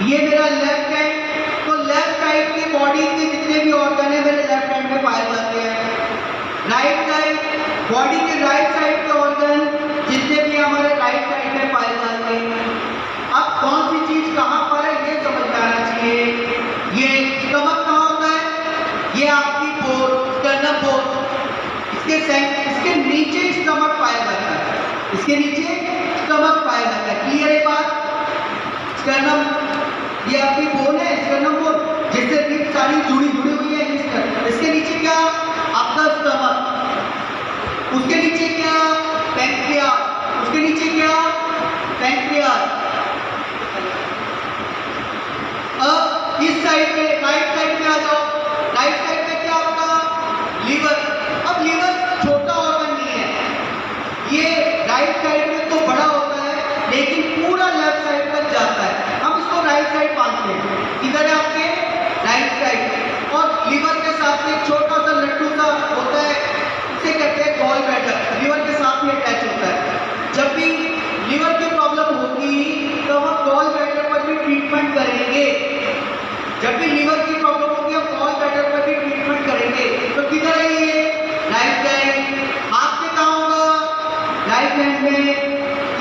ये मेरा left hand, तो लेफ्ट साइड की बॉडी के जितने भी ऑर्गन है मेरे लेफ्ट हैंड में पाए जाते हैं। राइट साइड, बॉडी के राइट साइड के ऑर्गन जितने भी हमारे राइट साइड में पाए जाते हैं। अब कौन सी चीज कहां पर है ये समझ में आना चाहिए। ये स्टमक कहां होता है, ये आपकी फोर स्टर्नम फोर, इसके नीचे स्टमक पाया जाता है, इसके नीचे स्टमक पाया जाता है। क्लियर है बात। स्टर्नम ये आपकी बोन है, स्टर्नम बोन जिससे रिब सारी जुड़ी हुई है। इसके नीचे क्या आपका स्टमक, उसके नीचे क्या पैंक्रियास, उसके नीचे क्या पैंक्रियास। अब इस साइड पे राइट साइड पे आ जाओ, राइट साइड पे क्या आपका लीवर। अब लीवर छोटा ऑर्गन नहीं है, ये राइट साइड में तो बड़ा होता है लेकिन पूरा लेफ्ट साइड तक जाता है। हम इसको राइट साइड मानते हैं। इधर है आपके राइट साइड, और लीवर के साथ एक छोटा सा लड्डू सा होता है, इसे कहते हैं गॉल ब्लैडर, लीवर के साथ ही अटैच होता है। जब भी लीवर की प्रॉब्लम होगी तो हम गॉल ब्लैडर पर भी ट्रीटमेंट करेंगे। जब भी लीवर की प्रॉब्लम होगी हम गॉल ब्लैडर पर भी ट्रीटमेंट करेंगे। तो किधर है ये राइट साइड, हाथ में कहाँ होगा राइट हैंड में।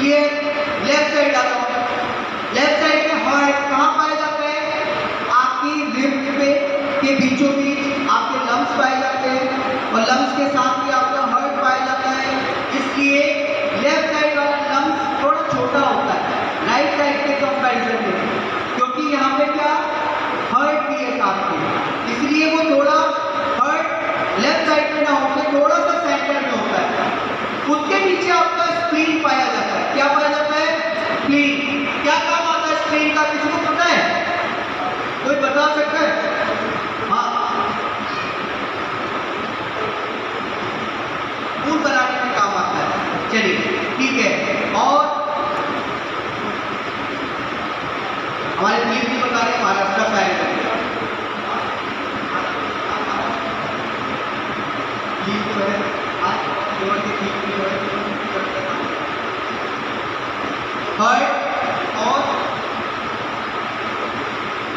ये लेफ्ट साइड आ जाओ, लेफ्ट साइड में हार्ट कहाँ पाया जाता है, आपकी रिब्स पे के बीचों बीच आपके लंग्स पाए जाते हैं, और लंग्स के साथ ही आपका हार्ट पाया जाता है। इसलिए लेफ्ट साइड वाला लंग्स थोड़ा छोटा होता है राइट साइड के कंपैरिजन में, क्योंकि यहाँ पे क्या हार्ट भी है साथ में, इसलिए वो थोड़ा हार्ट लेफ्ट साइड में ना होकर थोड़ा सा सेंटर में होता है। उसके नीचे आपका स्प्लीन पाया जाता है। क्या पाया जाता है, स्प्लीन। क्या काम आता है स्प्लीन का, किसी को पता है, कोई बता सकता है। हाँ, खून बनाने में काम आता है। चलिए ठीक है। और हमारे दिलीप जी बता रहे महाराष्ट्र का है, हार्ट और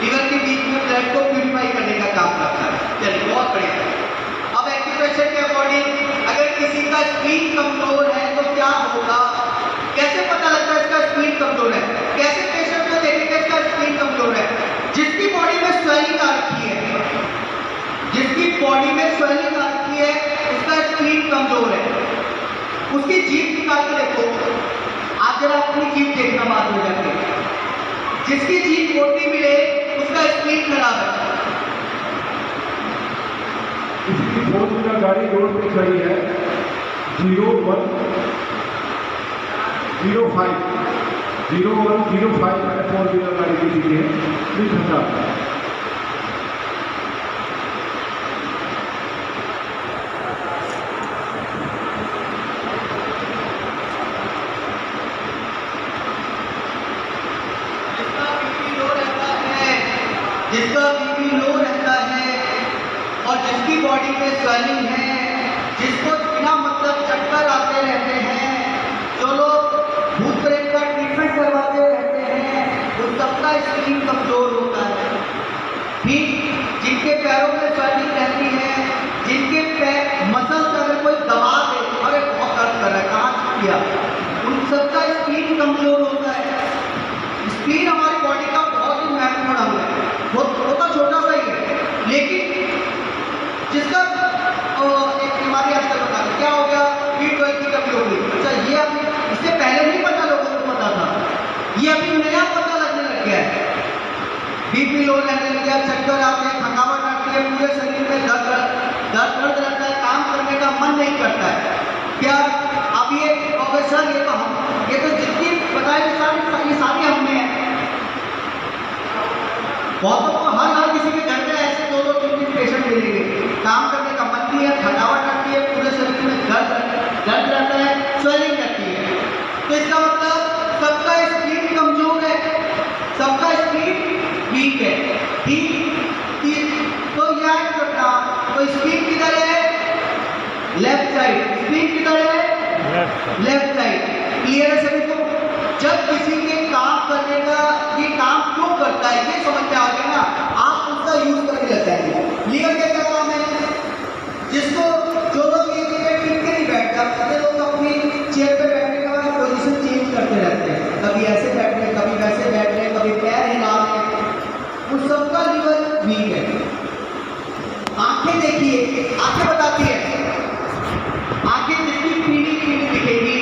लीवर के बीच में ब्लड को प्यूरिफाई करने का काम करता है। चलिए बहुत बढ़िया। अब एक्यूप्रेशर के अकॉर्डिंग अगर किसी का स्प्लीन कमजोर है तो क्या होगा, कैसे पता लगता है इसका स्प्लीन कमजोर है, कैसे पेशेंट को देखेंगे इसका स्प्लीन कमजोर है। जिसकी बॉडी में स्वेलिंग आ रखी है, जिसकी बॉडी में स्वेलिंग आ रखी है उसका स्प्लीन कमजोर है। उसकी जीभ निकाल के देखो, आप जरा अपनी जीभ देखना बाद में जाके, जिसकी जीभ मोटी मिले उसका स्प्लीन खराब है। इसकी 4 व्हीलर गाड़ी रोड पे खड़ी है 0105 है 4 व्हीलर गाड़ी की चीजें है, प्लीज हटा। जिसका बीपी लो रहता है और जिसकी बॉडी में स्वेलिंग है, जिसको बिना मतलब चक्कर आते रहते हैं, जो लोग भूत प्रेत का ट्रीटमेंट करवाते रहते हैं, उन सबका स्प्लीन कमजोर होता है। ठीक, जिनके पैरों में स्वेलिंग रहती है, जिनके पैर मसल्स अगर कोई दबा दे, अरे बहुत दर्द कर रहा है कहाँ किया, उन सबका स्प्लीन कमजोर होता है। स्प्लीन हमारी बॉडी का बहुत ही महत्वपूर्ण अंग है, होता छोटा सा ही है, लेकिन जिसका एक बीमारी आजकल बता दें क्या हो गया, B12 की कमी हो गई। अच्छा, ये अभी इससे पहले नहीं पता, लोगों को पता था, ये अभी नया पता लगने लग गया है। बीपी लो रहने लग गया, चक्कर आते हैं, थकावट आती है, पूरे शरीर में दर्द रहता है, काम करने का मन नहीं करता है। क्या अब ये सर ये तो जितनी बताए ये सारी हमने हैं। बहुतों को हर किसी के घर में ऐसे 2-3 पेशेंट मिलेंगे, काम करने का मन नहीं है, थकावट आती है, पूरे शरीर में दर्द रहता है, स्वेलिंग रहती है। तो इसका मतलब सबका स्प्लीन कमजोर है, सबका स्प्लीन वीक है। ठीक, तो याद रखना, तो स्प्लीन किधर है, लेफ्ट साइड। स्प्लीन किधर है, लेफ्ट साइड। क्लियर है सभी को। जब किसी के काम करने का, ये काम क्यों करता बनता है ये समझ में आ गया ना, आप उसका यूज करने लग जाएंगे। लीवर का क्या काम है? जिसको जो लोग एक जगह टिक के नहीं बैठते, कितने लोग अपनी चेयर पे बैठने के बाद पोजीशन चेंज करते रहते हैं, कभी ऐसे बैठ रहे, कभी वैसे बैठ रहे, कभी पैर हिला रहे, उस सबका लीवर वीक है। आंखें देखिए, आंखें बताती है, आंखें जितनी पीली पीली दिखेगी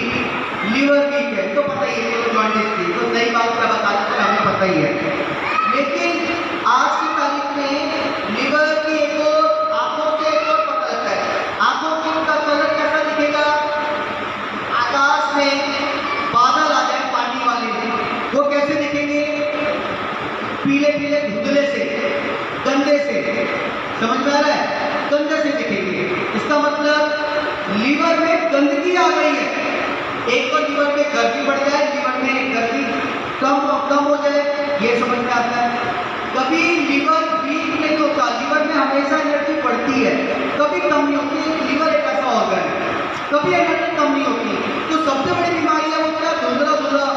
लीवर वीक है, तो पता ही है, तो जॉन्डिस थी, तो नई बात क्या बता देते हमें पता ही है। लेकिन आज की तारीख में लीवर की एक और आंखों से एक और पता लगता है। आंखों का कलर कैसा दिखेगा? आकाश में बादल आ जाए पानी वाले, वो कैसे दिखेंगे? पीले पीले धुंधले से, गंदे से, समझ में आ रहा है? गंदे से दिखेंगे। इसका मतलब लीवर में गंदगी आ गई है। एक तो लीवर में गर्मी बढ़ जाए, लीवर में गर्मी कम हो जाए, ये समझ में आता है। कभी लीवर वीक नहीं होता, लीवर में हमेशा एनर्जी बढ़ती है, कभी कम नहीं होती। लीवर एक ऐसा ऑर्गन है, कभी एनर्जी कम नहीं होती। तो सबसे बड़ी बीमारी है वो क्या? धुंधला धुंधला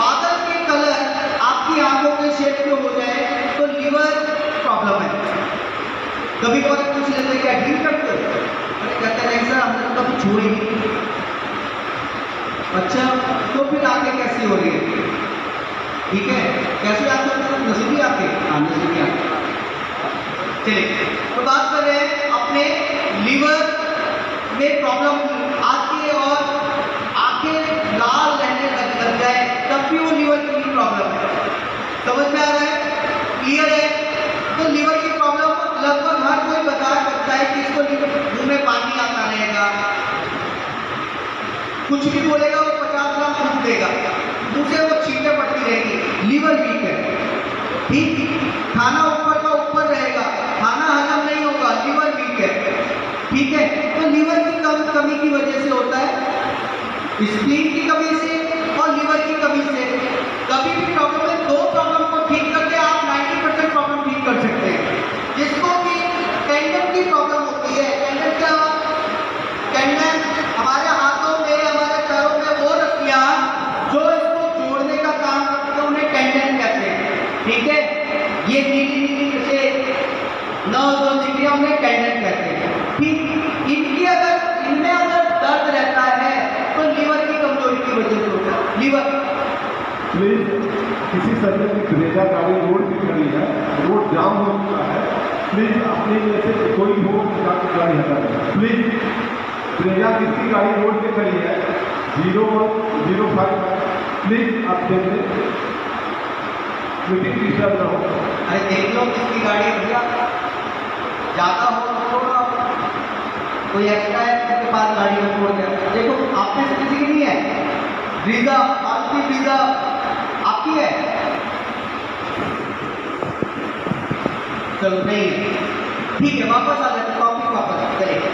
बादल के कलर आपकी आंखों के शेप में हो जाए तो लीवर प्रॉब्लम है। कभी कभी पूछ लेते हैं क्या ड्रिंक करते हो? अरे कहते हैं नहीं सर, हमने तो कभी छुई नहीं। अच्छा, तो फिर आगे कैसी हो रही है? ठीक है, कैसे आते हैं? नसीबी आते हैं, हाँ नसीबी आते हैं। चलिए, तो बात कर रहे हैं अपने लीवर में प्रॉब्लम आती है और आंखें लाल रहने लग जाए, तब भी वो लीवर की प्रॉब्लम है। समझ में आ रहा है? क्लियर है? तो लीवर की प्रॉब्लम लगभग हर कोई बता सकता है कि इसको मुंह में पानी आता रहेगा, कुछ भी बोलेगा वो 50 ग्राम फूक देगा, मुंह से वो छींटे पड़ती रहेगी, लीवर वीक है। ठीक, खाना ऊपर का ऊपर रहेगा, खाना हजम नहीं होगा, लीवर वीक है। ठीक है, तो लीवर की कमी की वजह से होता है, स्प्लीन की कमी से और लीवर की कमी से। कभी भी प्रॉब्लम है, दो प्रॉब्लम को ठीक करके आप 90% प्रॉब्लम ठीक कर सकते हैं। जिसको भी टेंडन की प्रॉब्लम होती है, टेंडन क्या? टेंडन हमारे हाथों में, हमारे पैरों में वो रस्सियां जो इसको जोड़ने का काम करती है, उन्हें टेंडन कहते हैं। ठीक है, ये नीली नीली जैसे नर्व दिख रही है, उन्हें टेंडन कहते हैं। ठीक, इनमें अगर दर्द रहता है तो लीवर की कमजोरी की वजह से होता है। लीवर प्लीज, किसी सर्जन की ब्रेजा गाड़ी रोड पे खड़ी है, रोड जाम हो चुका है, प्लीज अपने में से कोई हो गाड़ी हटा दें प्लीज। ब्रेजा किसकी गाड़ी रोड पे खड़ी है 0105, प्लीज आप देख लें, मीटिंग डिस्टर्ब ना हो। अरे देख लो किसकी गाड़ी है भैया, जाता हो तो छोड़ो, कोई एक्स्ट्रा है उसके पास गाड़ी में छोड़ दिया। देखो आप में से किसी की नहीं है ब्रीजा, आपकी ब्रीजा आपकी है? चलो नहीं है, ठीक है, वापस आ जाते, टॉपिक वापस करेंगे।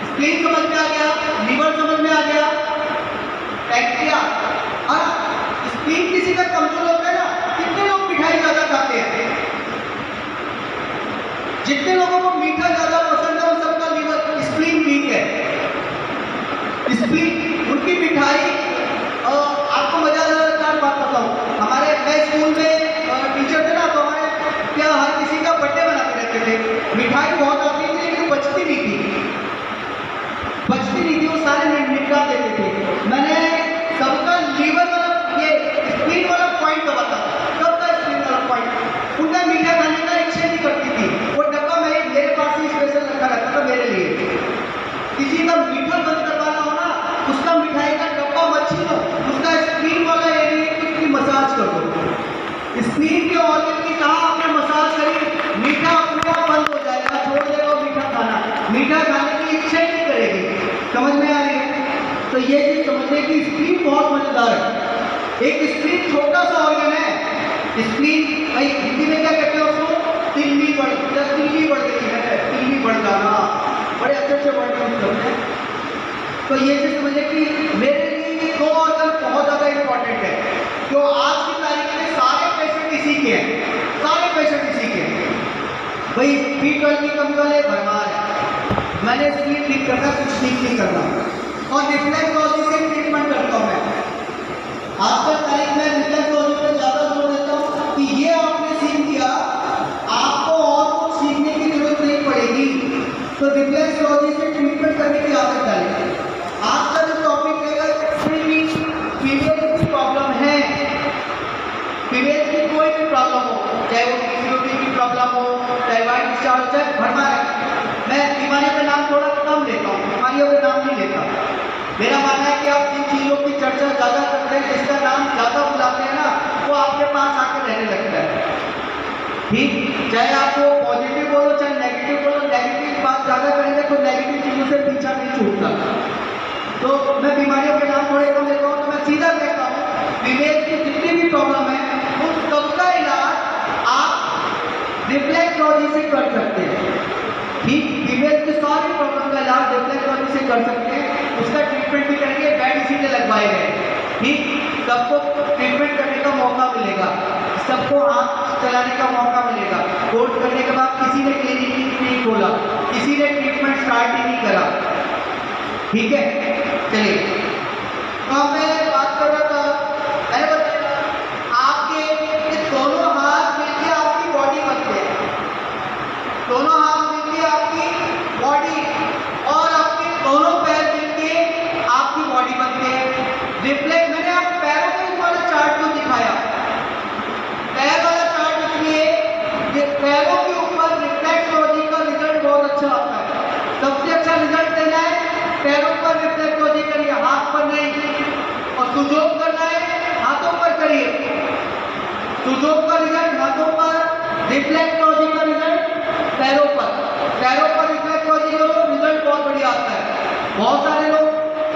स्प्लीन समझ में आ गया, लीवर समझ में आ गया, पैंक्रिया। और स्प्लीन किसी का कमजोर होता है ना, कितने लोग मिठाई ज्यादा खाते हैं? जितने लोगों को मीठा ज्यादा पसंद है उन सबका लीवर स्प्लीन वीक है। स्प्लीन उनकी मिठाई, आपको मजा आ रहा है, बात बताऊं, हमारे मैं स्कूल में टीचर थे ना, तो हमारे क्या हर किसी का बर्थडे बनाते रहते थे, मिठाई बहुत आती थी लेकिन बचती नहीं थी, वो सारे निपटा देते थे। मैंने सबका लीवर वाला ये स्प्लीन वाला पॉइंट दबाता, सबका स्प्लीन वाला पॉइंट, उनका मीठा खाने का इच्छा नहीं करती थी, वो डब्बा मेरे पास ही स्पेशल रखा रहता था मेरे लिए। किसी का मीठा बंद करवाना हो ना, उसका मिठाई का डब्बा मत छीनो, उसका स्प्लीन वाला एरिया की उसकी मसाज कर दो। स्प्लीन के ऑर्गन की कहाँ आपने मसाज करी, मीठा अपने आप बंद हो जाएगा, छोड़ देगा मीठा खाना, मीठा खाने की इच्छा ही नहीं करेगी। समझ में आ रही है? तो ये चीज समझने की स्प्लीन बहुत मजेदार है। एक स्प्लीन छोटा सा ऑर्गन है, स्प्लीन भाई हिंदी में क्या कहते हैं उसको? तिल्ली बढ़ गई है, तिल्ली बढ़ जाना, बड़े अच्छे से वर्ड यूज करते हैं। तो ये चीज समझे कि मेरे लिए दो ऑर्गन बहुत ज्यादा इंपॉर्टेंट है, जो आज की तारीख में सारे पेशेंट इसी के हैं, सारे पेशेंट इसी के हैं। भाई B12 की कमी वाले भरमार है, मैंने स्प्लीन ठीक करना, कुछ ठीक नहीं करना, और रिफ्लेक्सोलॉजी से ट्रीटमेंट करता हूँ मैं। आज की तारीख में रिफ्लेक्सोलॉजी पे ज़्यादा जोर देता हूँ कि ये आपने सीख तो रिफ्लेक्सोलॉजी से ट्रीटमेंट करने की आदत डालिए। आज का जो टॉपिक रहेगा फीमेल की प्रॉब्लम है, फीमेल की कोई भी प्रॉब्लम हो, चाहे वो पीसीओडी की प्रॉब्लम हो, थायराइड डिस्चार्ज, चाहे भरमा है। मैं बीमारियों के नाम थोड़ा कम लेता हूँ, बीमारियों के नाम नहीं लेता। मेरा मानना है कि आप जिन चीज़ों की चर्चा ज़्यादा करते हैं, जिसका नाम ज़्यादा बुलाते हैं ना, वो आपके पास आकर रहने लगता है। ठीक, चाहे आपको पॉजिटिव बोलो चाहे नेगेटिव बोलो, नेगेटिव बात ज़्यादा करेंगे तो नेगेटिव चीज़ों से पीछा नहीं छूटता। तो मैं बीमारियों के नाम थोड़े कम लेता हूँ, तो मैं सीधा कहता हूँ फीमेल की जितनी भी प्रॉब्लम है उन सबका इलाज आप रिफ्लेक्सोलॉजी से कर सकते हैं। ठीक, फीमेल की सारी प्रॉब्लम का इलाज रिफ्लेक्सोलॉजी से कर सकते हैं। उसका ट्रीटमेंट भी करेंगे, बेड इसी से लगवाए गए। ठीक, सबको ट्रीटमेंट करने का मौका मिलेगा, सबको हाथ चलाने का मौका मिलेगा। कोर्स करने के बाद किसी ने क्लिनिक नहीं खोला, किसी ने ट्रीटमेंट स्टार्ट ही नहीं करा। ठीक है, चलिए तो मैं बात कर रहा था, मैंने बताया आपके ये दोनों हाथ मिलकर आपकी बॉडी बनते हैं, दोनों हाथ मिलकर आपकी बॉडी और आपके दोनों पैर मिलकर आपकी बॉडी बनते हैं। रिफ्लेक्ट मैंने आप पैरों के वाला चार्ट क्यों दिखाया? पैर वाला चार्ट इसलिए कि पैरों के ऊपर रिफ्लेक्सोलॉजी का रिजल्ट बहुत अच्छा आता है। सबसे अच्छा रिजल्ट देना है पैरों पर रिफ्लेक्सोलॉजी करिए, हाथ पर नहीं। और सुजोग करना है हाथों पर करिए, सुजोग का रिजल्ट हाथों पर, रिफ्लेक्सोलॉजी का रिजल्ट पैरों पर। पैरों पर रिफ्लेक्सोलॉजी करो, रिजल्ट बहुत बढ़िया आता है। बहुत सारे लोग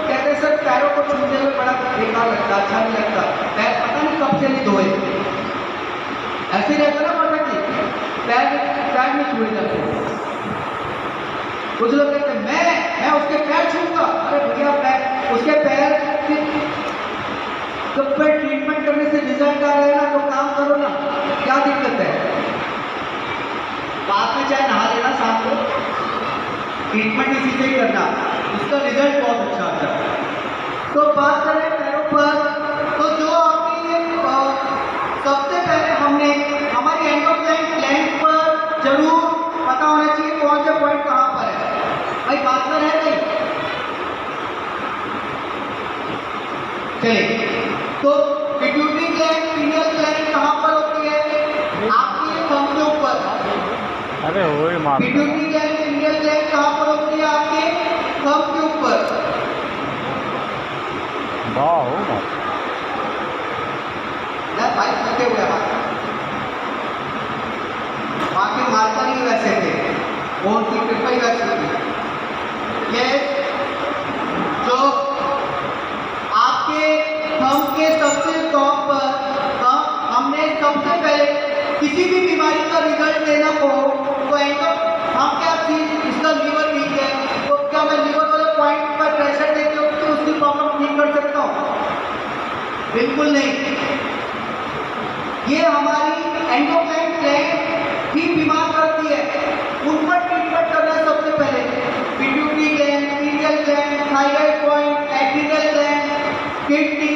कहते हैं सर पैरों को छूते हुए बड़ा बेकार लगता, अच्छा नहीं लगता, पैर पता नहीं कब से नहीं धोए। ऐसे रहता ना पता कि पैर में छुए जाते। कुछ लोग कहते हैं मैं उसके पैर छूऊंगा। अरे भैया पैर, उसके पैर जब पर ट्रीटमेंट करने से रिजल्ट आ रहा है ना, तो काम करो ना, क्या दिक्कत है? बाद में चाहे नहा लेना शाम को, ट्रीटमेंट इसी से ही करना, उसका रिजल्ट बहुत अच्छा आता है। तो बात करें पैरों पर, तो जो आपकी सबसे पहले हमने हमारी एंडोक्राइन ग्लैंड पर जरूर पता होना चाहिए कौन सा पॉइंट कहाँ पर है। भाई बात कर है नहीं? चलिए, तो पिट्यूटरी ग्लैंड, पीनियल ग्लैंड कहाँ पर होती है? आपके थंब के ऊपर। अरे वही मार। पिट्यूटरी ग्लैंड, पीनियल ग्लैंड कहाँ पर होती है? आपके थंब के ऊपर। वाह, भाई थके हुए वहाँ के मार्कर ही वैसे थे, वो उनकी कृपा ही वैसी थी। ये जो आपके थंब के सबसे टॉप पर हमने सबसे पहले किसी भी बीमारी का रिजल्ट लेना हो तो हम क्या चीज, इसका लीवर वीक है तो क्या मैं लीवर वाले पॉइंट पर प्रेशर देके उसकी प्रॉब्लम ठीक कर सकता हूँ? बिल्कुल नहीं। ये हमारी एंडोक्राइन ग्लैंड ही बीमार करती है, उन पर ट्रीटमेंट करना है सबसे पहले। Pituitary gland, pineal gland, thyroid point, adrenal gland, kidney,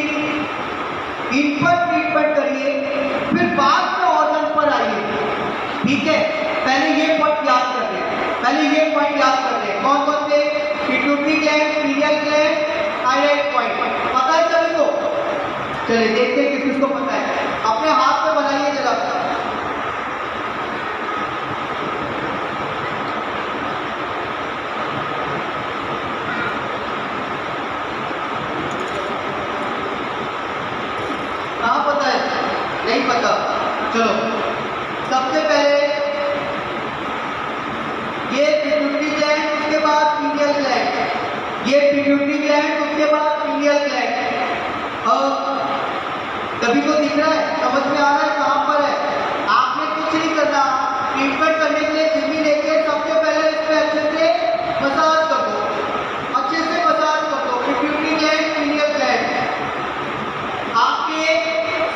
इन पर ट्रीटमेंट करिए, फिर बाद में ऑर्गन पर आइए। ठीक है, पहले ये पॉइंट याद कर लें, कौन कौन से? Pituitary gland, pineal gland, thyroid point. पता है सभी को? चलिए देखते हैं किस किसको पता है। अपने हाथ पे बनाइए जरा। कहाँ पता है? नहीं पता? चलो, सबसे पहले ये पिट्यूटरी ग्लैंड, उसके बाद पीनियल ग्लैंड। ये पिट्यूटरी ग्लैंड, उसके बाद पीनियल ग्लैंड। सभी को दिख रहा है, समझ में आ रहा है कहाँ पर है? आपने कुछ नहीं करना, ट्रीटमेंट करने के लिए जिम्मी लेके सबसे पहले इस पे अच्छे से मसाज कर दो, अच्छे से मसाज कर दो। पिट्यूटरी ग्लैंड, पीनियल ग्लैंड आपके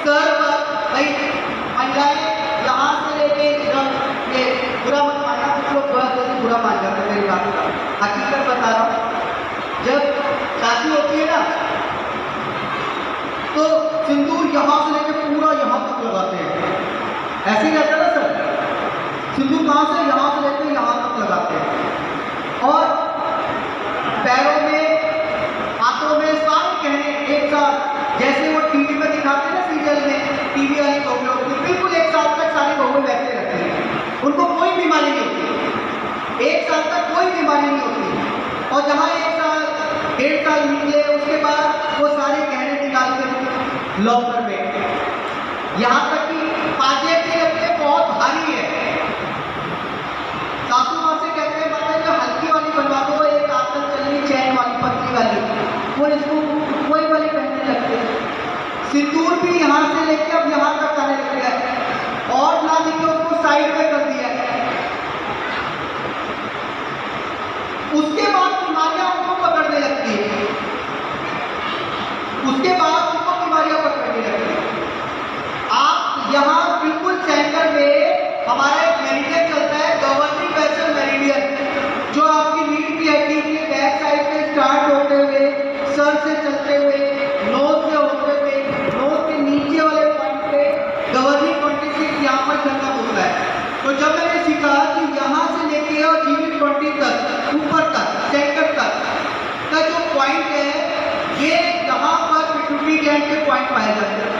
सर पर। भाई महिलाएं यहाँ से लेके ये बुरा मत मानना, कुछ लोग बुरा मान जाते हैं मेरी बात का, हकीकत बता रहा हूँ। जब शादी होती है ना तो सिंदूर यहाँ से लेकर पूरा यहाँ तक लगाते हैं, ऐसे ही रहता है ना सर? सिंदूर कहाँ से? यहाँ से लेकर यहाँ तक लगाते हैं। और पैरों में, हाथों में, सारे गहने एक साथ, जैसे वो टीवी में दिखाते हैं ना सीरियल में, टीवी वाली बहुएं होती हैं, बिल्कुल एक साल तक सारी बहुएं वैसे रखती हैं, उनको कोई बीमारी नहीं होती, एक साल तक कोई बीमारी नहीं होती। और जहाँ एक साल 1.5 साल निकले उसके बाद वो सारे गहने निकाल के लॉकर में, यहाँ तक कि पाजे भी लगते बहुत भारी है। सासू माँ से कहते हैं माता जो हल्की वाली बनवा दो, एक आजकल चल रही चैन वाली पतली वाली, वो इसको वही वाली पहनने लगते हैं। सिंदूर भी यहाँ से लेके अब यहाँ तक आने लग गया है, और ना दिखे उसको साइड में कर दिया है। उसके बाद बीमारियां उनको पकड़ने लगती है, उसके बाद उनको बीमारियां पकड़ने लगती है। आप यहाँ बिल्कुल सेंटर में हमारा एक मेरिडियन चलता है, गवर्निंग वेसल मेरिडियन, जो आपकी रीढ़ की हड्डी के बैक साइड से स्टार्ट होते हुए, सर से चलते हुए, नोज से होते हुए, नोज के नीचे वाले पॉइंट पे गवर्निंग 26 यहाँ पर खत्म होता है। तो जब मैंने सीखा कि यहाँ से लेके और जीवित 20 तक, ऊपर तक, सेंटर तक का जो पॉइंट है, ये यहाँ पर पिट्यूटरी ग्लैंड के पॉइंट पाए जाते हैं।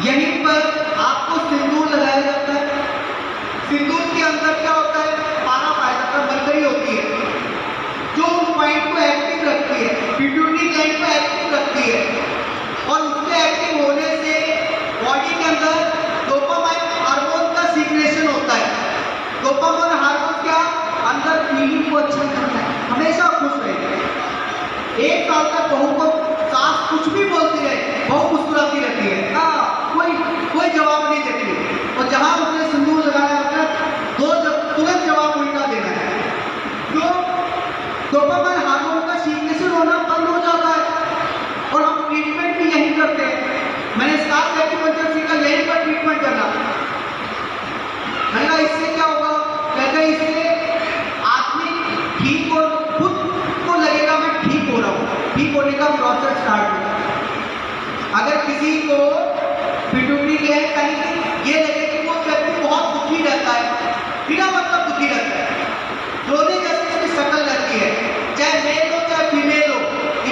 यहीं पर आपको सिंदूर लगाया जाता है। सिंदूर के अंदर क्या होता है, पारा पाया जाता है, मरकरी होती है, जो उस पॉइंट को एक्टिव रखती है, पिट्यूटरी ग्लैंड को एक्टिव रखती है। और उसके एक्टिव होने से बॉडी के अंदर डोपामाइन हार्मोन का सीक्रेशन होता है। डोपामाइन हार्मोन क्या अंदर फीलिंग को अच्छा करता है, हमेशा खुश रहेगा। 1 साल तक बहू को सास कुछ भी बोलती रहे, बहू मुस्कुराती रहती है, कोई जवाब नहीं देती। और जहां उसने सिंदूर लगाया होता है, तुरंत जवाब उल्टा देना है, क्यों? डोपामाइन हार्मोन का सीक्रेशन होना बंद हो जाता है। और हम ट्रीटमेंट भी यही करते हैं। मैंने स्काल्प एक्यूपंक्चर सीखा यहीं पर ट्रीटमेंट करना। मैंने कहा इससे क्या होगा? कहते हैं इससे आदमी ठीक हो, खुद को लगेगा मैं ठीक हो रहा हूँ, ठीक होने का प्रोसेस स्टार्ट होगा। अगर किसी को पिट्यूटरी ग्लैंड कहीं ये लगे कि वो व्यक्ति बहुत दुखी रहता है, बिना मतलब दुखी रहता है, रोने जैसे उसकी शक्ल रहती है, चाहे मेल हो चाहे फीमेल हो,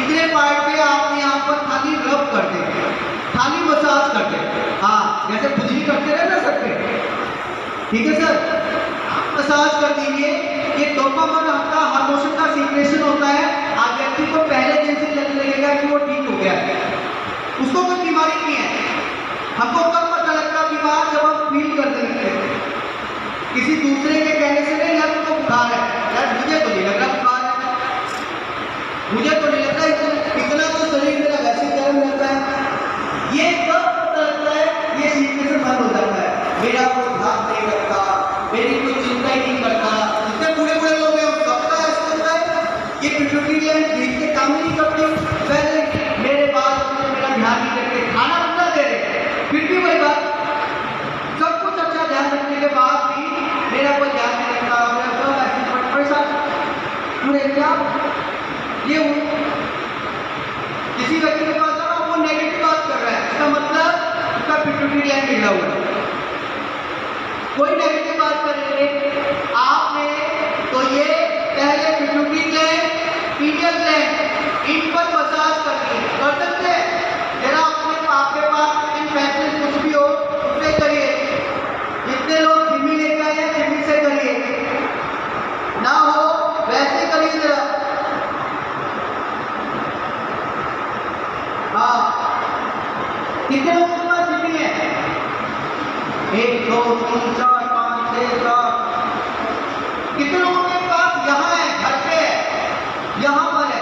इतने पार्ट पे आप यहाँ पर थाली रब कर दें, थाली मसाज कर दें, हाँ जैसे खुजली करते रहे ना सर पे, ठीक है सर, मसाज कर दीजिए। ये डोपामाइन का हार्मोन का सीक्रेशन होता है। आप व्यक्ति को पहले दिन से लगने लगेगा कि वो ठीक हो गया है, उसको कोई बीमारी नहीं है। हमको कब पता लगता बीमार जब हम फील करने लगते हैं, किसी दूसरे के कहने से नहीं, यार तुमको बुखार है, यार मुझे तो नहीं लग रहा बुखार है, मुझे तो नहीं लग रहा, इतना तो शरीर मेरा वैसे गर्म रहता है। ये कब पता लगता है? ये सीक्रेशन बंद हो जाता है, मेरा कोई ध्यान नहीं रखता, मेरी कोई चिंता ही नहीं करता। इतने बूढ़े लोग हैं, सबका ऐसा होता है, ये पिट्यूटरी ग्लैंड ठीक से काम नहीं करती, पहले मेरे बाल मेरा ध्यान नहीं रखते, खाना पूरा दे रहे, फिर भी वही बात, सब कुछ अच्छा ध्यान रखने के बाद भी मेरा कोई ध्यान नहीं रखता, मेरा सब ऐसे परेशान पूरे क्या ये किसी व्यक्ति के पास जाओ, वो नेगेटिव बात कर रहा है, इसका मतलब उसका पिट्यूटरी ग्लैंड हिला हुआ है। कोई नेगेटिव बात करेंगे आपने तो ये पहले पिट्यूटरी ग्लैंड, पीनियल ग्लैंड, इन पर मसाज करनी कर सकते हैं। जरा आपके पास इन फैसले कुछ भी हो उससे करिए। जितने लोग जिम्मी लेके आए हैं जिम्मी से करिए, ना हो वैसे करिए जरा। हाँ, कितने लोगों के पास जिम्मी है? 1 2 3 4 5 6 7। कितने लोगों के पास यहाँ है, घर पे है, यहाँ पर है,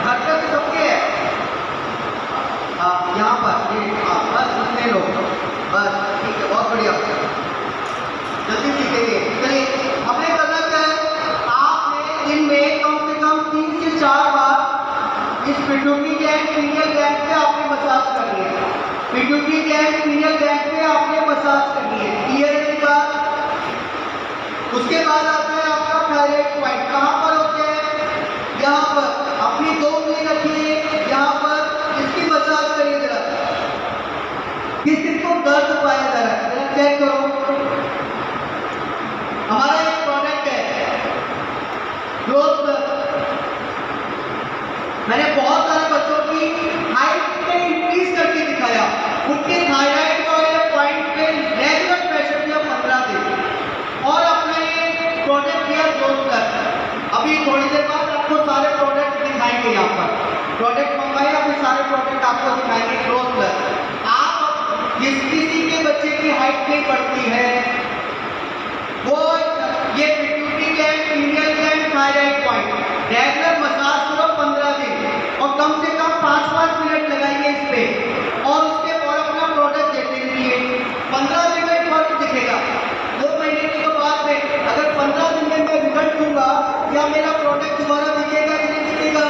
घर पे तो सबके है, यहाँ पर ये बस इतने लोग, बस ठीक है, बहुत बढ़िया, जल्दी सीखेंगे। चलिए हमने करना क्या है, आपने दिन में कम से कम 3 से 4 बार इस पिट्यूटरी ग्लैंड, पीनियल ग्लैंड पे आपने मसाज करनी है। पिट्यूटरी ग्लैंड, पीनियल ग्लैंड पे आपने मसाज करनी है, क्लियर है मेरी बात? उसके बाद आता है आपका थायराइड पॉइंट, कहाँ पर होते हैं? यहाँ पर। अपनी 2 उंगली रखिए यहाँ पर, इसकी मसाज करिए जरा। किसको दर्द पाया जरा चेक करो। हमारा एक प्रोडक्ट है ग्रोथ अभी थोड़ी देर बाद आपको सारे प्रोडक्ट दिखाएंगे, यहाँ पर प्रोडक्ट मंगाए, अभी सारे प्रोडक्ट आपको दिखाएंगे। ग्रोथ प्लस आप जिस किसी के बच्चे की हाइट नहीं बढ़ती है वो ये pituitary gland, pineal gland, thyroid point regular massage करो 15 दिन और कम से कम 5-5 मिनट लगाइए इस पे और उसके बाद अपना प्रोडक्ट देते रहिए। 15 दिन में फर्क दिखेगा। 2 महीने के बाद में अगर 15 दिन में मैं रिजल्ट दूंगा या मेरा प्रोडक्ट दोबारा दिखेगा कि नहीं दिखेगा?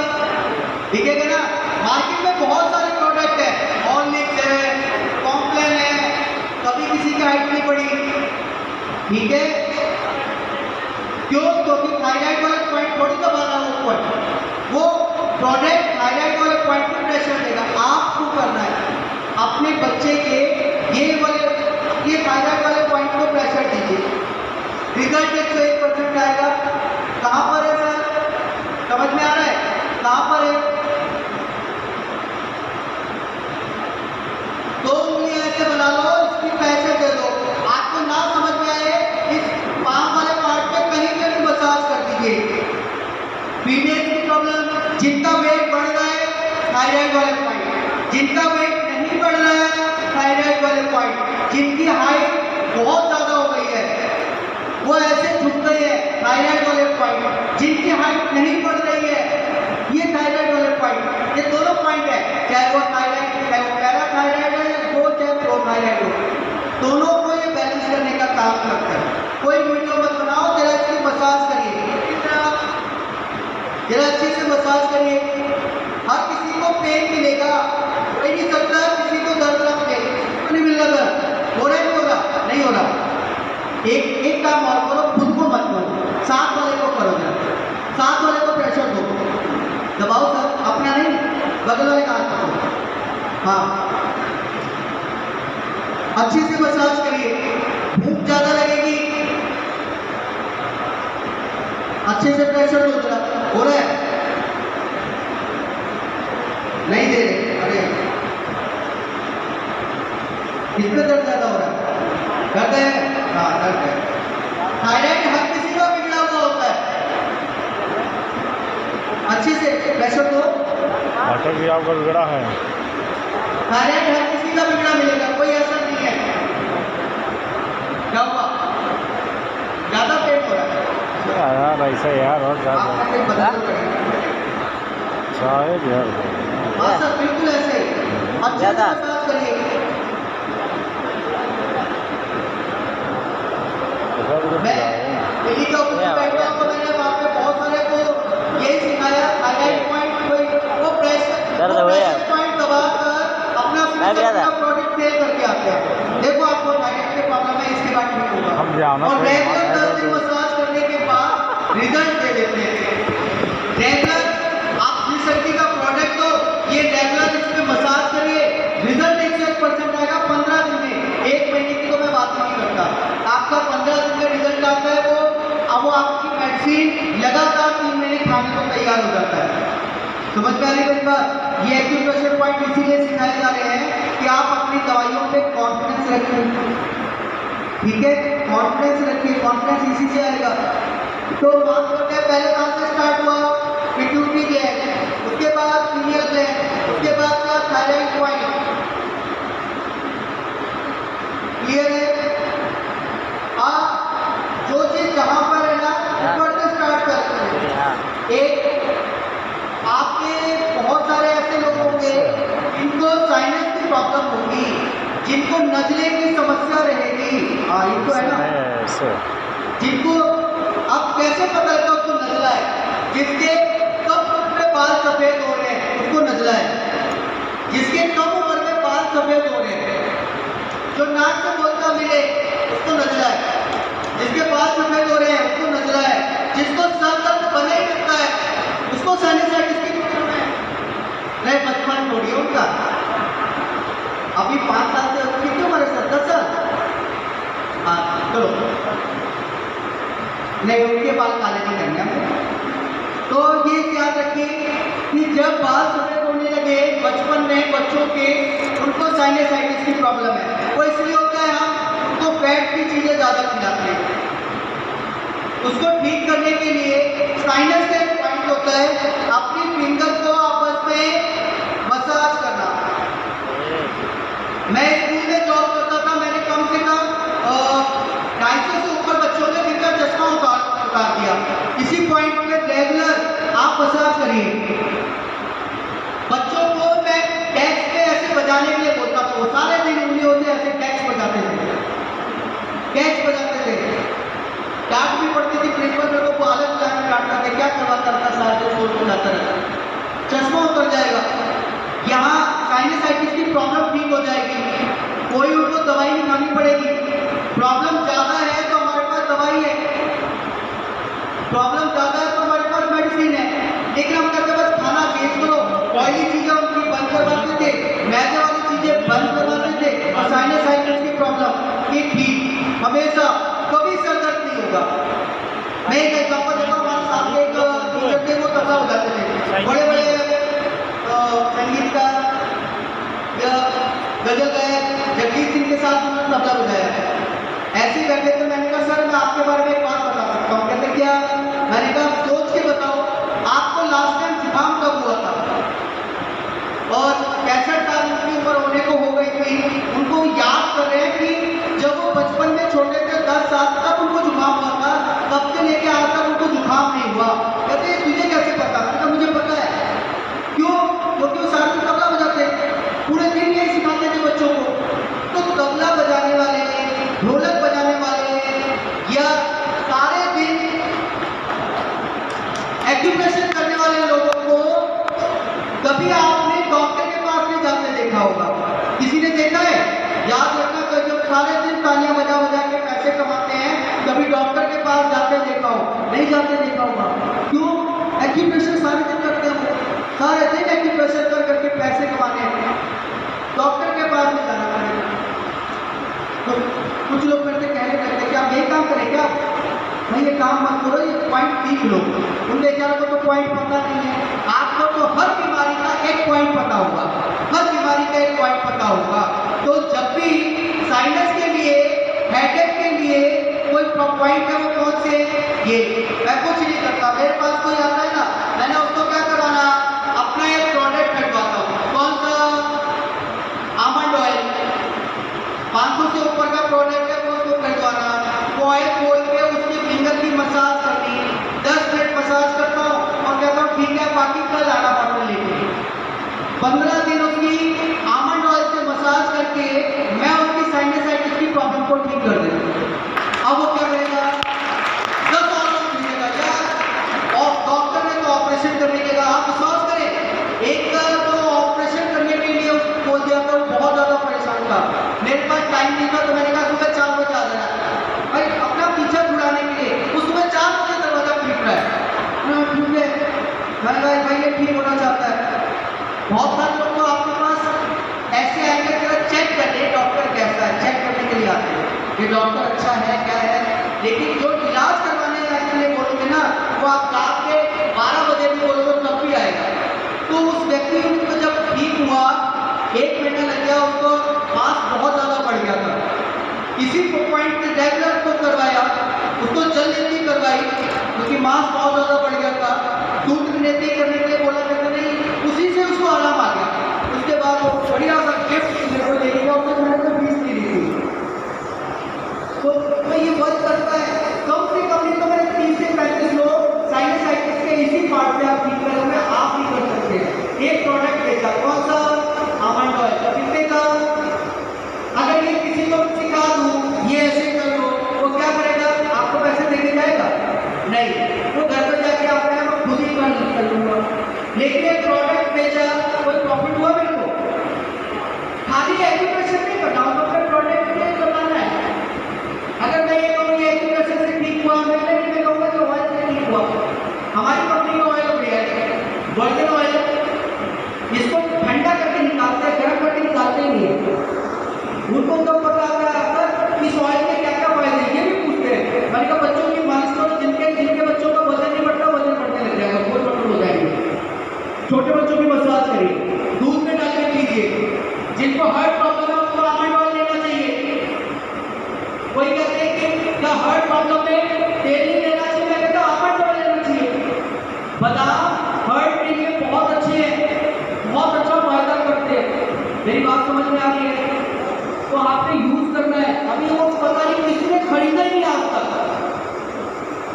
दिखेगा ना। मार्केट में बहुत सारे प्रोडक्ट है, ऑर्लिक्स है, कॉम्प्लेन है, कभी किसी की हाइट नहीं बढ़ी, ठीक है? क्यों? क्योंकि थायराइड वाले पॉइंट थोड़ी दबाना है वो पॉइंट, वो प्रोडक्ट थायराइड वाले पॉइंट पर प्रेशर देगा। आपको करना है अपने बच्चे के ये थायराइड वाले पॉइंट को प्रेशर दीजिए, रिजल्ट 101% आएगा। कहाँ पर है सर? समझ में आ रहा है? कहाँ पर है? 2 उंगलियां ऐसे बना लो, इसकी प्रेशर दे दो। आपको ना समझ में आए इस पाम वाले पार्ट पे कहीं कहीं मसाज कर दीजिए। पीरियड की प्रॉब्लम, जिनका वेट बढ़ रहा है थायराइड वाले पॉइंट, जिनका वेट नहीं बढ़ रहा है थायराइड वाले पॉइंट, जिनकी हाइट बहुत ज़्यादा हो गई है वो ऐसे झुक गए हैं थायराइड वाले पॉइंट, जिनकी हाइट नहीं बढ़ रही है ये थायराइड वाले पॉइंट, ये दोनों पॉइंट है, चाहे वो थायराइड, चाहे वो पैराथायराइड है, वो चाहे प्रोथायराइड हो, दोनों को ये बैलेंस करने का काम करता है। कोई वीडियो मत बनाओ, जरा इसकी मसाज करिए, जरा अच्छे से मसाज करिए। हर किसी को पेन मिलेगा, कोई नहीं सकता किसी को दर्द ना मिले, नहीं मिल रहा दर्द, हो रहा है नहीं हो रहा? नहीं हो रहा। एक काम और करो, खुद को मत करो, साथ वाले को करो, जरा साथ वाले को प्रेशर दो, दबाओ सर, अपना नहीं बगल वाले का हाथ पकड़ो। हाँ, अच्छे से मसाज करिए। भूख ज्यादा लगेगी, अच्छे से प्रेशर दो जरा। हो रहा है? नहीं दे रहे? अरे इसमें दर्द ज्यादा हो रहा है, दर्द है? हाँ दर्द है। थायराइड हर किसी का बिगड़ा हुआ होता है, अच्छे से प्रेशर दो। डॉक्टर भी आपका बिगड़ा है? थायराइड हर किसी का बिगड़ा मिलेगा, कोई ऐसा नहीं है। क्या हुआ? ज्यादा पेट हो रहा है? यार ऐसा यार और आपका पेट बदल पड़ेगा। शायद यार। हाँ सर, बिल्कुल ऐसे ही अच्छे से मसाज करिए। मैं दिल्ली के ऑफिस में बैठा हूँ, मैंने वहाँ पे बहुत सारे को यही सिखाया, थायराइड पॉइंट वो प्रेशर पॉइंट दबाकर अपना प्रोडक्ट सेल करके आते हैं। देखो आपको थायराइड के प्रॉब्लम है, इसके बाद ठीक होगा। और रेगुलर 10 दिन मसाज करने के बाद रिजल्ट दे देते हैं। रेगुलर आप शक्ति का प्रोडक्ट हो, ये रेगुलर इसमें मसाज करिए, रिजल्ट 101% आएगा 15 दिन में। 1 महीने की तो मैं बात नहीं करता, आपका 15 दिन में रिजल्ट आता है। वो आपकी मेडिसिन लगातार 3 महीने खाने को तैयार हो जाता है। समझ में आ रही है बात? ये एक्यूप्रेशर पॉइंट इसीलिए सिखाए जा रहे हैं कि आप अपनी दवाइयों पे कॉन्फिडेंस रखिए, ठीक है? कॉन्फिडेंस रखिए, कॉन्फिडेंस इसी से आएगा। तो बात करते हैं, पहले कहाँ से स्टार्ट हुआ? पिट्यूटरी ग्लैंड, उसके बाद पीनियल ग्लैंड, उसके बाद क्या? Thyroid point. क्लियर है? जो चीज जहां पर है ना ऊपर से स्टार्ट करते हैं। एक आपके बहुत सारे ऐसे लोग होंगे जिनको साइनस की प्रॉब्लम होगी, जिनको नजले की समस्या रहेगी। हाँ, इनको है ना, जिनको अब कैसे पता लगता उसको नजला है? जिसके कम उम्र में बाल सफेद हो रहे हैं उसको नजला है। जिसके कम उम्र में बाल सफेद हो रहे हैं, जो नाक से बोलता मिले उसको नजला है। जिसके बाल सफेद हो रहे हैं उसको नजला है। जिसको सर दर्द बने ही रहता है उसको साइनसाइटिस की प्रॉब्लम है। नहीं, बचपन छोड़िए उनका, अभी 5 साल से कितनी उम्र है सर? 10 साल? हाँ चलो, नहीं उनके बाल काले नहीं करने हमको। तो ये याद रखिए कि जब बाल सफेद होने लगे बचपन में बच्चों के, उनको साइनसाइटिस की प्रॉब्लम है। वो इसलिए होता है हम उनको फैट की चीज़ें ज़्यादा खिलाते हैं। उसको ठीक करने के लिए साइनस का एक पॉइंट होता है, अपनी फिंगर को आपस में मसाज करना। मैं स्कूल में जॉब करता था, मैंने कम से कम 250 से ऊपर बच्चों ने जिनका चश्मा उतार दिया। इसी पॉइंट पे रेगुलर आप मसाज करिए। बच्चों को मैं टैक्स पे ऐसे बजाने के लिए बोलता था, वो सारे दिन उंगलियों से ऐसे टैक्स बजाते थे, टैक्स बजाते थे। डांट भी पड़ती थी, प्रिंसिपल मेरे को अलग जाकर डांटता था, क्या करवाता रहता, सारे दिन शोर बजाता रहता, चश्मा उतर जाएगा। यहाँ साइनसाइटिस की प्रॉब्लम ठीक हो जाएगी, कोई उनको दवाई नहीं खानी पड़ेगी। प्रॉब्लम ज़्यादा है तो हमारे पास दवाई है, प्रॉब्लम ज़्यादा है तो हमारे पास मेडिसिन है। लेकिन हम कहते बस खाना चेंज करो, ऑयली चीज़ें उनकी बंद करवाते थे, मैदे वाली चीज़ें बंद करवाते थे, और साइनसाइटिस की प्रॉब्लम ये ठीक हमेशा कभी सर दर्द नहीं होगा। मैं एक एग्जाम्पल देता हूँ, हमारे साथ एक टीचर थे, वो तबला बजाते थे, बड़े बड़े संगीतकार या गजल गायक जगजीत सिंह के साथ उन्होंने तबला बजाया। ऐसे ही बैठे थे, मैंने कहा सर मैं आपके बारे में एक बात बता सकता हूँ। कहते क्या? मैंने कहा सोच के बताओ, आपको लास्ट टाइम जुकाम कब हुआ था? और 65 साल उनकी उम्र होने को हो गई थी, उनको याद कर रहे हैं कि जब वो बचपन में छोटे थे 10 साल तक उनको जुकाम हुआ था, तब से लेके आज तक उनको जुकाम नहीं हुआ। कहते तुझे कैसे पता? मैंने कहा मुझे पता है। क्यों? क्योंकि वो सारे दिन तबला बजाते, पूरे दिन यही सिखाते थे बच्चों को। तो तबला बजाने वाले, ढोलक बजाने वाले या सारे दिन एक्यूप्रेशर करने वाले लोगों को कभी आपने डॉक्टर के पास नहीं जाते देखा होगा। किसी ने देखा है? याद रखना, कि जब सारे दिन तालियां बजा बजा के पैसे कमाते हैं, कभी डॉक्टर के पास जाते देखा हो? नहीं जाते देखा होगा। क्यों? एक्यूप्रेशर सारे दिन करते हैं, सारे दिन एक्यूप्रेशर कर करके पैसे कमाने हैं, डॉक्टर के पास नहीं जाना पड़ेगा। तो कुछ लोग मेरे से कहने लगते कि आप यही काम करें क्या? भाई ये काम मत करो, ये पॉइंट सीख लो। उन बेचारों को तो पॉइंट पता नहीं है। आपको तो हर बीमारी का एक पॉइंट पता होगा, हर बीमारी का एक पॉइंट पता होगा। तो जब भी साइनस के लिए, हेडेक के लिए कोई पॉइंट है, वो कौन से? ये मैं कुछ नहीं करता, मेरे पास कोई आता है ना, मैंने उसको क्या करवाना, अपना एक प्रोडक्ट खरीदवाता हूँ। कौन सा? आमंड ऑयल, 500 से ऊपर का प्रोडक्ट है, वो उसको खरीदवाना। वो ऑयल खोल के उसकी फिंगर की मसाज करनी, 10 मिनट मसाज करता हूँ और कहता हूँ ठीक है, बाकी कल आना बॉटल लेके। 15 दिन उसकी आमंड ऑयल से मसाज करके मैं उसकी साइनसाइटिस की प्रॉब्लम को ठीक कर देता हूँ। अब वो क्या करेगा? 10 और ठीक है यार, और डॉक्टर ने तो ऑपरेशन करने के बाद आप विश्वास करें, एक तो ऑपरेशन करने के लिए उसको बोल दिया था, बहुत ज़्यादा परेशान था, मेरे पास टाइम नहीं था, तो मैंने कहा सुबह 4 बजे आ जाना भाई, अपना पीछा छुड़ाने के लिए। उस सुबह 4 बजे दरवाजा पीट रहा है, ठीक है। मैंने कहा भाई ये ठीक होना चाहता है। बहुत सारे लोग तो आपके पास ऐसे आएंगे कि चेक करने, डॉक्टर कैसा है, चेक करने के लिए आते हैं कि डॉक्टर अच्छा है क्या है। लेकिन जो इलाज करवाने के लिए बोलोगे ना, वो आप रात के 12 बजे भी बोलोगे तब भी आएगा। तो उस व्यक्ति को जब ठीक हुआ, 1 महीना लग गया, उसको मांस बहुत ज़्यादा बढ़ गया था। इसी पॉइंट पे रेगुलर को करवाया, उसको जल नीति करवाई, क्योंकि मांस बहुत ज़्यादा बढ़ गया था। दूध नीति करने के लिए बोला करते नहीं, उसी से उसको आराम आ गया। उसके बाद वो बढ़िया सा गिफ्ट मेरे को ले गया, उसको मैंने तो 20 नहीं दी थी। तो ये वर्क करता है। कम से कम नहीं तो मैंने 30 से 35 लोग साइनसाइटिस के इसी पार्ट पे आप ठीक करोगे, आप भी कर सकते हैं। एक प्रोडक्ट बेचा, कौन सा? Almond oil. कितने का? अगर ये किसी को सिखा दूँ, ये ऐसे कर लो, वो क्या करेगा? आपको पैसे देके जाएगा? नहीं, वो घर पर जाके आपने मैं खुद ही कर लूँगा। लेकिन एक प्रोडक्ट बेचा, कोई प्रॉफिट हुआ मेरे को? खाली एक्यूप्रेशर नहीं करना, तो अपने प्रोडक्ट के लिए बनाना है। अगर मैं ये कहूँ ये एक्यूप्रेशर से ठीक हुआ, मैं कहूँगा कि ऑयल से ठीक हुआ। हमारी कंपनी का ऑयल है वर्जिन ऑयल, इसको ठंडा करके निकालते हैं, गर्म करके निकालते नहीं है। उनको तो पता आता है इस ऑयल के क्या क्या फायदे हैं, ये भी पूछते हैं। मैंने कहा बच्चों की मालिश करो, जिनके बच्चों का वजन नहीं बढ़ता, वजन बढ़ने लग जाएगा, गोल मटोल हो जाएंगे। छोटे बच्चों की मसाज करिए, दूध में डाल के कीजिए। जिनको हार्ट प्रॉब्लम समझ में आ रही है? तो आपने यूज करना है। अभी वो पता नहीं किसने खरीदा ही नहीं आज तक,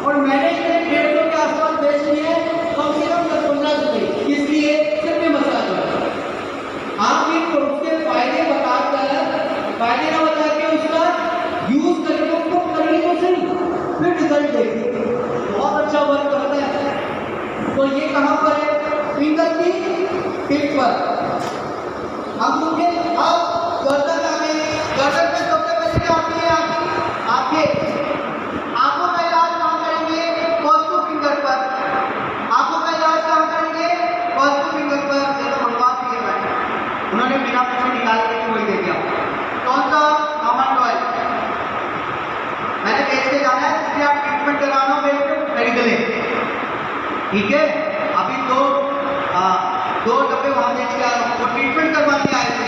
और मैंने इसे 150 के आसपास बेच लिए कम से कम 10-15 रुपये, इसलिए सिर्फ में मसाज कर। आप भी उसके फायदे फायदे ना बता के उसका यूज करके उसको करिए तो सही, फिर रिजल्ट देखिए, बहुत अच्छा वर्क करता है। तो ये कहाँ पर है? फिंगर की टिप पर हम लोगे। अब गर्दन आ गई। गर्दन पे सबसे पहले क्या आती है? आंखों का इलाज कहाँ करेंगे? फर्स्ट फिंगर पर। आंखों का इलाज कहाँ करेंगे? फर्स्ट फिंगर पर। ये तो मंगवा दिए मैंने, उन्होंने बिना पैसे निकाल के वही दे दिया। कौन सा? Almond oil. मैंने बेच के जाना है, इसलिए आप ट्रीटमेंट कराना हो मेरे को खरीद लें, ठीक है? अभी दो डब्बे वहाँ बेच के आ रहा हूँ, वो ट्रीटमेंट करवा के आए थे।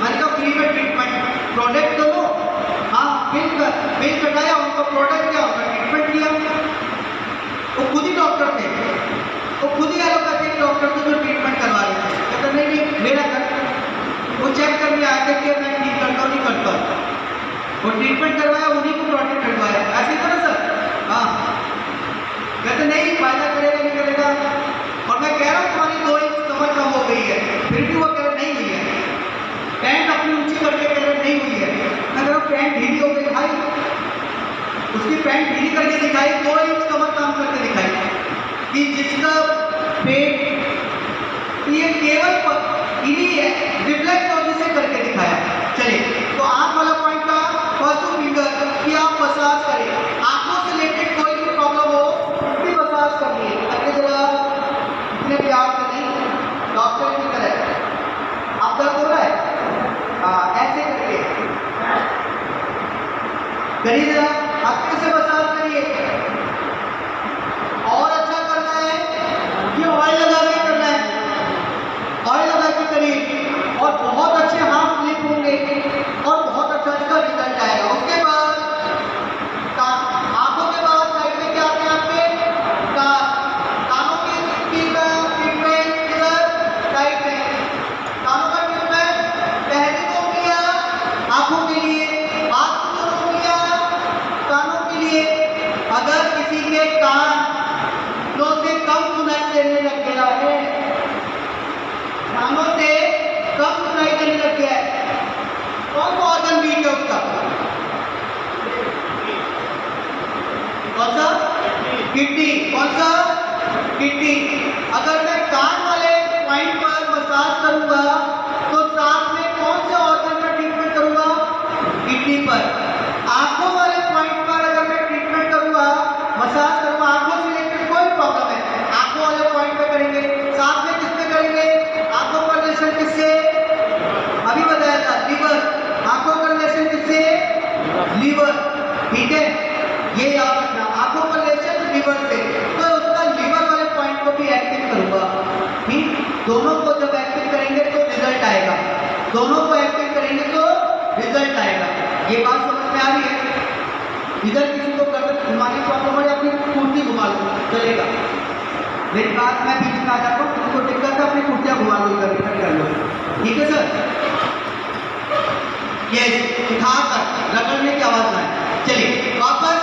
मैंने कहा फ्री में ट्रीटमेंट, प्रोडक्ट तो लो। हाँ, बिल कटाया, उनको प्रोडक्ट किया, उनका ट्रीटमेंट किया। वो खुद ही डॉक्टर थे, वो खुद ही एलोपैथिक डॉक्टर थे जो ट्रीटमेंट करवा रहे थे। कहते नहीं मेरा कर, वो चेक करने आए थे कि मैं ठीक करता हूँ नहीं करता हूँ। वो ट्रीटमेंट करवाया, उन्हीं को प्रोडक्ट करवाया। ऐसे ही ना सर? हाँ, कहते नहीं फायदा करेगा नहीं करेगा। और मैं कह रहा हूँ तुम्हारी 2 इंच कमर कम हो गई है, फिर भी वो कह रहे नहीं हुई है। पैंट अपनी ऊंची करके कह रहे नहीं हुई है। मैं कह रहा हूँ पैंट ढीली हो गई भाई, उसकी पैंट ढीली करके दिखाई, 2 इंच कमर काम करके दिखाई कि जिसका पेट ये केवल इन्हीं रिफ्लेक्स से करके दिखाया। चलिए, तो आंख वाला पॉइंट का फर्स्ट फिंगर कि आप मसाज करें। आंखों से रिलेटेड कोई भी प्रॉब्लम हो उसकी मसाज करनी है। अगले जरा इतने प्यार से नहीं, डॉक्टर की तरह। आप दर्द हो रहा है? ऐसे करके करिए, जरा हल्के से मसाज करिए। और अच्छा करना है कि ऑयल लगा के करना है, ऑयल लगा के करिए, और बहुत अच्छे हाथ स्लिप होंगे और बहुत अच्छा इसका रिजल्ट आएगा। उसके बाद आंखों के बाद साइड में क्या आते हैं आपके? कानों की ट्रीटमेंट इधर साइड में। कानों का ट्रीटमेंट पहले तो किया आंखों के लिए, हाथ को तो किया कानों के लिए। अगर किसी के कानों से कम सुनाई देने लग गया है, कानों से कम सुनाई देने लग गया है, कौन सा ऑर्गन वीक है उसका? कौन सा? किडनी। कौन सा? किडनी। अगर मैं कान वाले पॉइंट पर मसाज करूंगा तो साथ में कौन से ऑर्गन का ट्रीटमेंट करूंगा? किडनी पर। आंखों वाले पॉइंट पर अगर मैं ट्रीटमेंट करूंगा, मसाज करूंगा, आंखों से रिलेटेड कोई प्रॉब्लम है, आंखों वाले पॉइंट पे करेंगे। साथ में किस पे करेंगे? आंखों का रिलेशन किससे? अभी बताया था, लीवर। आंखों का रिलेशन किससे? लीवर, ठीक है? ये याद रखना, आंखों का रिलेशन लीवर से। तो उसका लीवर वाले पॉइंट को भी एक्टिव करूंगा, ठीक? दोनों को जब एक्टिव करेंगे तो रिजल्ट आएगा, दोनों को एक्टिव करेंगे तो रिजल्ट आएगा। ये बात समझ में आ रही है? इधर किसी को गर्दन घुमाने की प्रॉब्लम है, अपनी कुर्सी घुमा लो, चलेगा। मेरी बात मैं बीच में आ जाता हूँ, किसी को दिक्कत है अपनी कुर्सियाँ घुमा लो, इधर कर लो, ठीक है सर? ये उठा कर रगड़ने की आवाज आए। चलिए वापस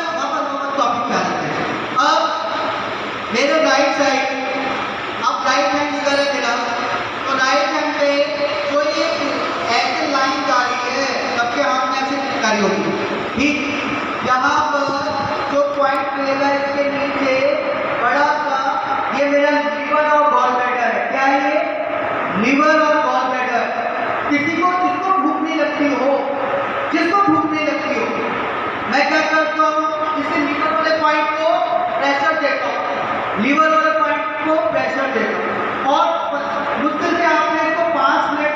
टॉपिक पे आ जाते हैं। अब मेरे राइट साइड, अब राइट हैंड इधर है मेरा, तो राइट हैंड पे जो ये ऐसे लाइन जा रही है, सबके हाथ में ऐसे चिपकारी होगी, ठीक? यहाँ पर जो पॉइंट मिलेगा इसके नीचे बड़ा सा, ये मेरा लीवर और गॉल ब्लैडर है। क्या है ये? लीवर और गॉल ब्लैडर। किसी को जिसको भूख नहीं लगती हो, जिसको भूख नहीं लगती हो, मैं क्या करता हूँ, इसे लीवर वाले पॉइंट को प्रेशर देता हूँ, लीवर वाले पॉइंट को प्रेशर देता हूँ, और मुश्किल से आपने इसको 5 मिनट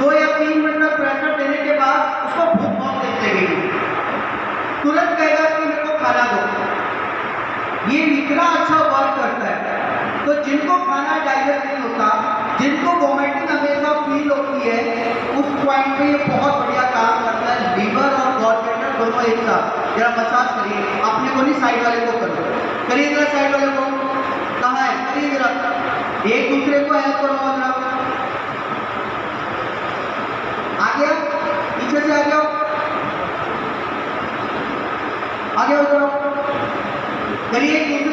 2 या 3 मिनट तक प्रेशर देने के बाद उसको भूख बहुत तेज लगेगी, तुरंत कहेगा कि मेरे को खाना दो। ये इतना अच्छा वर्क करता है। तो जिनको खाना डाइजेस्ट नहीं होता, जिनको वोमिटिंग हमेशा फील होती है, उस पॉइंट पे ये बहुत बढ़िया काम करता है। लीवर और गॉल ब्लैडर दोनों एक साथ। जरा मसाज करिए, अपने को नहीं साइड वाले को करो, करिए जरा साइड वाले को। कहाँ है? करिए जरा, एक दूसरे को हेल्प करो। जरा आगे पीछे से आ जाओ, आगे हो जाओ, करिए एक दूसरे